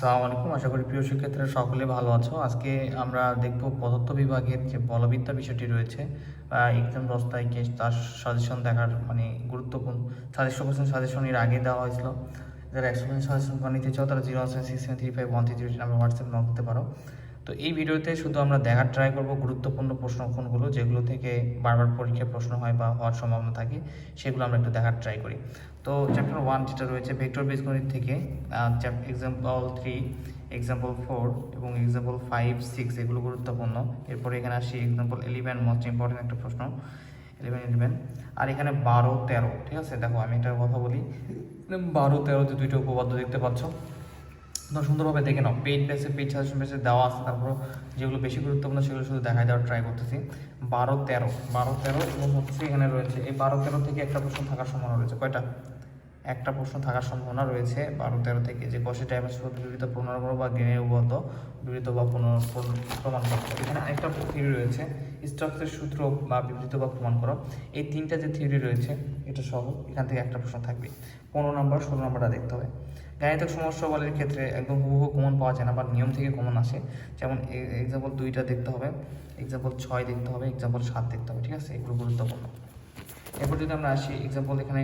আসসালামু আলাইকুম। আশা করি প্রিয় শিক্ষার্থীরা সকলে ভালো আছো। আজকে আমরা দেখব পদার্থ বিভাগের যে বলবিদ্যা বিষয়টি রয়েছে, এক্সাম 10 তারিখে তার সাজেশন দেখার গুরুত্বপূর্ণ সাজেশন এর আগে দেওয়া হয়েছিল। যারা 100% সাজেশন নিতে চাও তারা 017635133 নামে হোয়াটসঅ্যাপ নক দিতে পারো। তো এই ভিডিওতে শুধু আমরা দেখার ট্রাই করব গুরুত্বপূর্ণ প্রশ্ন কোনগুলো, যেগুলো থেকে বারবার পরীক্ষায় প্রশ্ন হয় বা হওয়ার সম্ভাবনা থাকে, সেগুলো আমরা একটু দেখার ট্রাই করি। তো চ্যাপ্টার 1 যেটা রয়েছে ভেক্টর বীজগণিত থেকে এক্সাম্পল 3, এক্সাম্পল 4 এবং এক্সাম্পল 5, 6 এগুলো গুরুত্বপূর্ণ। এরপরে এখানে আসি এক্সাম্পল 11, মোস্ট ইম্পর্টেন্ট একটা প্রশ্ন 11 আর এখানে 12, 13। ঠিক আছে, দেখো আমি একটা কথা বলি, 12, 13 দুইটা উপপাদ্য দেখতে পাচ্ছ, তো সুন্দরভাবে দেখে নাও। পেইড সাজেশন বেসে দেওয়া আছে, তারপর যেগুলো বেশি গুরুত্বপূর্ণ সেগুলো শুধু দেখাই দেওয়ার ট্রাই করতেছি। 12, 13 এবং হচ্ছে এখানে রয়েছে এই 12, 13 থেকে একটা প্রশ্ন থাকার সম্ভাবনা রয়েছে। কয়টা? একটা প্রশ্ন থাকার সম্ভাবনা রয়েছে 12, 13 থেকে, যে কষে টাইমের সাথে বিবৃত পুনর্বর বা গ্রেনের উপপাদ্য বিবৃত বা প্রমাণ করো। এখানে একটা থিওরি রয়েছে স্টকসের সূত্র বা বিবৃত বা প্রমাণ করো। এই তিনটা যে থিওরি রয়েছে এটা সহ এখান থেকে একটা প্রশ্ন থাকবে। 15 নম্বর 16 নম্বরটা দেখতে হবে। গাণিতিক সমস্যা বলের ক্ষেত্রে একদম হুবহু কমন পাওয়া যায় না, বা নিয়ম থেকে কমন আসে। যেমন এক্সাম্পল 2টা দেখতে হবে, এক্সাম্পল 6 দেখতে হবে, এক্সাম্পল 7 দেখতে হবে। ঠিক আছে, এগুলো গুরুত্বপূর্ণ। এরপর যদি আমরা আসি এক্সাম্পল, এখানে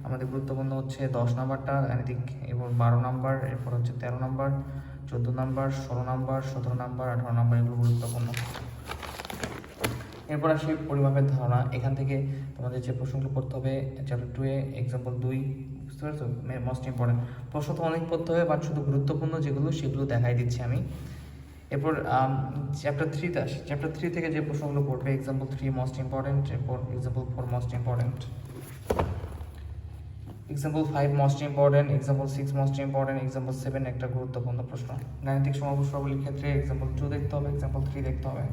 আমাদের গুরুত্বপূর্ণ হচ্ছে 10 নাম্বারটা গাণিতিক, এবং 12 নাম্বার, এরপর হচ্ছে 13 number, 14 number, 16 number, 17 number, 18 number, এগুলো গুরুত্বপূর্ণ। এরপর আসি পরিমাপের ধারণা। এখান থেকে তোমাদের যে প্রশ্নগুলো পড়তে হবে চ্যাপ্টার 2 এ এক্সাম্পল 2, বুঝতে পারছো? মোস্ট ইম্পর্টেন্ট প্রশ্ন তো অনেক পড়তে হবে, বাট শুধু গুরুত্বপূর্ণ যেগুলো সেগুলো দেখাই দিচ্ছি আমি। এরপর চ্যাপ্টার 3তে আসি। চ্যাপ্টার 3 থেকে যে প্রশ্নগুলো পড়বে এক্সাম্পল 3 মোস্ট ইম্পর্টেন্ট, এরপর example 4 most important, example 5 most important, example 6 most important, example 7 একটা গুরুত্বপূর্ণ প্রশ্ন। গাণিতিক সমাবেশগুলির ক্ষেত্রে এক্সাম্পল 2 দেখতে হবে, এক্সাম্পল 3 দেখতে হবে,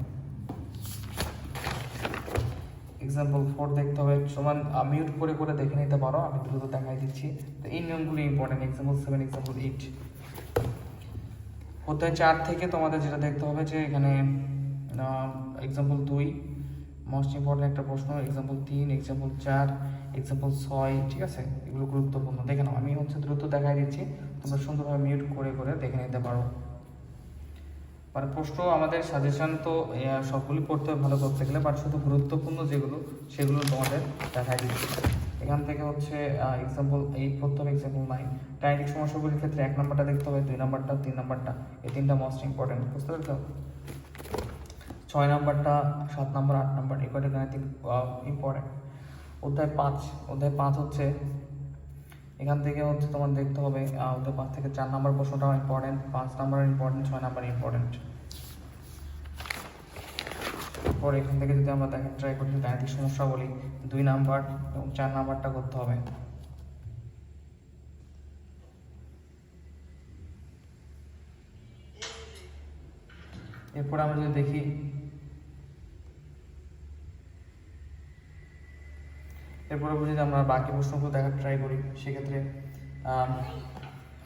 এক্সাম্পল 4 দেখতে হবে। সমান মিউট করে করে দেখে নিতে পারো, আমি দ্রুত দেখাই দিচ্ছি। তো এই নিয়মগুলি ইম্পর্টেন্ট। এক্সাম্পল 7, এক্সাম্পল 8 হতে 4 থেকে তোমাদের যেটা দেখতে হবে যে এখানে এক্সাম্পল 2 মোস্ট ইম্পর্টেন্ট একটা প্রশ্ন, এক্সাম্পল 3, এক্সাম্পল 4, এক্সাম্পল 6। ঠিক আছে, এগুলো গুরুত্বপূর্ণ। দেখে নাও, আমি দ্রুত দেখাই দিচ্ছি, তোমরা সুন্দরভাবে মিউট করে করে দেখে নিতে পারো। মানে প্রশ্ন আমাদের সাজেশন তো সবগুলি পড়তে হবে ভালো করতে গেলে, বাট শুধু গুরুত্বপূর্ণ যেগুলো সেগুলো তোমাদের দেখাই দিচ্ছি। এখান থেকে হচ্ছে এক্সাম্পল 8 পড়তে হবে, এক্সাম্পল 9। গাণিতিক সমস্যাগুলির ক্ষেত্রে 1 নাম্বারটা দেখতে হবে, 2 নাম্বারটা, 3 নাম্বারটা, এই তিনটা মোস্ট ইম্পর্টেন্ট, বুঝতে পেরেছো? 6 নাম্বারটা, 7 নাম্বার, 8 নাম্বার, এই কয়টা গাণিতিক ইম্পর্টেন্ট। অধ্যায় 5 হচ্ছে এখান থেকে হচ্ছে তোমার দেখতে হবে অধ্যায় 5 থেকে 4 নাম্বার প্রশ্নটাও important, 5 number important, 6 number important. পরে এখান থেকে যদি আমরা দেখার ট্রাই করি গাণিতিক সমস্যা বলি, 2 নাম্বার এবং 4 নাম্বারটা করতে হবে। এরপর আমরা যদি দেখি এরপরে যদি আমরা বাকি প্রশ্নগুলো দেখার ট্রাই করি, সেক্ষেত্রে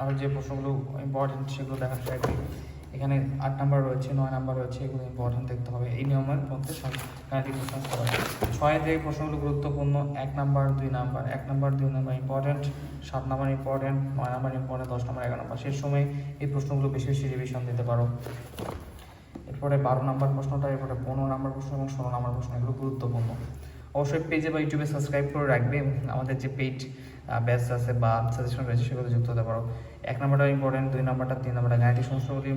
আরও যে প্রশ্নগুলো ইম্পর্টেন্ট সেগুলো দেখার ট্রাই করি। এখানে 8 নাম্বার রয়েছে, 9 নাম্বার রয়েছে, এগুলো ইম্পর্টেন্ট দেখতে হবে। এই নিয়মের মধ্যে গাণিতিক প্রশ্ন করা হয়। 6 যে প্রশ্নগুলো গুরুত্বপূর্ণ, 1 number, 2 number, 1 number 2 number important, 7 number important, 9 number important, 10 number, 11 number. শেষ সময় এই প্রশ্নগুলো বেশি বেশি রিভিশন দিতে পারো। এরপরে 12 নাম্বার প্রশ্নটা, এরপরে 15 নাম্বার প্রশ্ন এবং 16 নাম্বার প্রশ্ন, এগুলো গুরুত্বপূর্ণ। অবশ্যই পেজে বা ইউটিউবে সাবস্ক্রাইব করে রাখবে, আমাদের যে পেইড ব্যাচ আছে বা সাজেশন রয়েছে সেগুলো যুক্ত হতে পারো। 1 নাম্বারটা ইম্পর্টেন্ট, 2 নাম্বারটা, 3 নাম্বারটা। গাণিতিক সমস্যাগুলি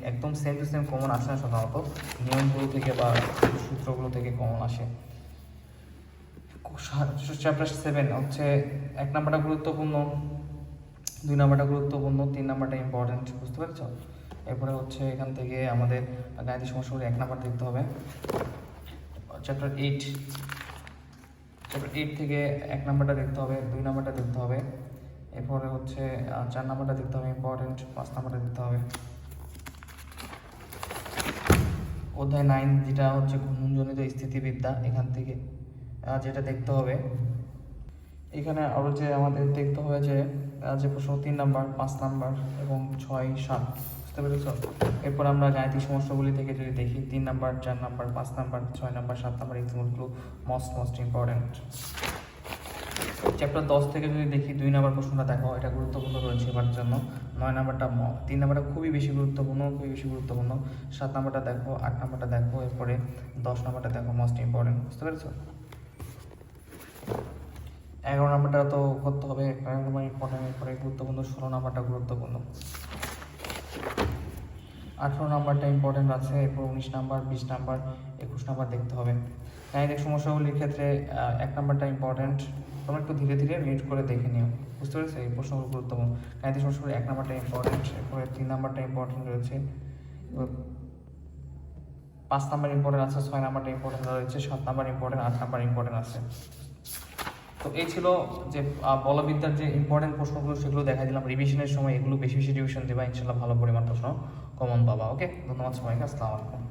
একদম সেম টু সেম কমন আসে না সাধারণত, নিয়মগুলো থেকে বা সূত্রগুলো থেকে কমন আসে। চ্যাপ্টার 7 হচ্ছে 1 নাম্বারটা গুরুত্বপূর্ণ, 2 নাম্বারটা গুরুত্বপূর্ণ, 3 নাম্বারটা ইম্পর্টেন্ট, বুঝতে পারছো? এরপরে হচ্ছে এখান থেকে আমাদের গাণিতিক সমস্যাগুলি 1 নাম্বার দেখতে হবে। চ্যাপ্টার 8 থেকে 1 নাম্বারটা দেখতে হবে, 2 নাম্বারটা দেখতে হবে, এরপরে হচ্ছে 4 নাম্বারটা দেখতে হবে ইম্পর্টেন্ট, 5 নাম্বারটা দেখতে হবে। অধ্যায় 9 যেটা হচ্ছে ঘূর্ণনজনিত স্থিতিবিদ্যা, এখান থেকে যেটা দেখতে হবে, এখানে আরও যে আমাদের দেখতে হবে যে প্রশ্ন 3 নাম্বার, 5 নাম্বার এবং 6, 7, বুঝতে পেরেছ? এরপর আমরা গাণিতিক সমস্যাগুলি থেকে যদি দেখি 3 number, 4 number, 5 number, 6 number, 7 number এক্সাম্পলগুলো মোস্ট ইম্পর্টেন্ট। চ্যাপ্টার 10 থেকে যদি দেখি 2 নাম্বার প্রশ্নটা দেখো, এটা গুরুত্বপূর্ণ রয়েছে এবার জন্য। 9 নাম্বারটা 3 নাম্বারটা খুবই বেশি গুরুত্বপূর্ণ, খুবই বেশি গুরুত্বপূর্ণ। 7 নাম্বারটা দেখো, 8 নাম্বারটা দেখো, এরপরে 10 নাম্বারটা দেখো, মোস্ট ইম্পর্টেন্ট, বুঝতে পেরেছো? 11 নাম্বারটা তো করতে হবে, 11 নাম্বার ইম্পর্টেন্ট, এরপরে গুরুত্বপূর্ণ। 16 নাম্বারটা গুরুত্বপূর্ণ, 18 নাম্বারটা ইম্পর্টেন্ট আছে, এরপর 19 নাম্বার, 20 নাম্বার, 21 নাম্বার দেখতে হবে। গাণিতিক সমস্যাগুলির ক্ষেত্রে 1 নাম্বারটা ইম্পর্টেন্ট, তোমরা একটু ধীরে ধীরে মিট করে দেখে নিও, বুঝতে পেরেছো? এই প্রশ্নগুলো গুরুত্বপূর্ণ। গাণিতিক সমস্যাগুলি 1 নাম্বারটা ইম্পর্টেন্ট, এরপরে 3 নাম্বারটা ইম্পর্টেন্ট রয়েছে, 5 নাম্বার ইম্পর্টেন্ট আছে, 6 নাম্বারটা ইম্পর্টেন্ট রয়েছে, 7 নাম্বার ইম্পর্টেন্ট, 8 নাম্বার ইম্পর্টেন্ট আছে। তো এই ছিল যে বলবিদ্যার যে ইম্পর্টেন্ট প্রশ্নগুলো, সেগুলো দেখা দিলাম। রিভিশনের সময় এগুলো বেশি বেশি রিভিশন দেবা, ইনশাল্লাহ ভালো পরিমাণ প্রশ্ন কমন পাবা। ওকে, ধন্যবাদ সবাইকে, আসসালামু আলাইকুম।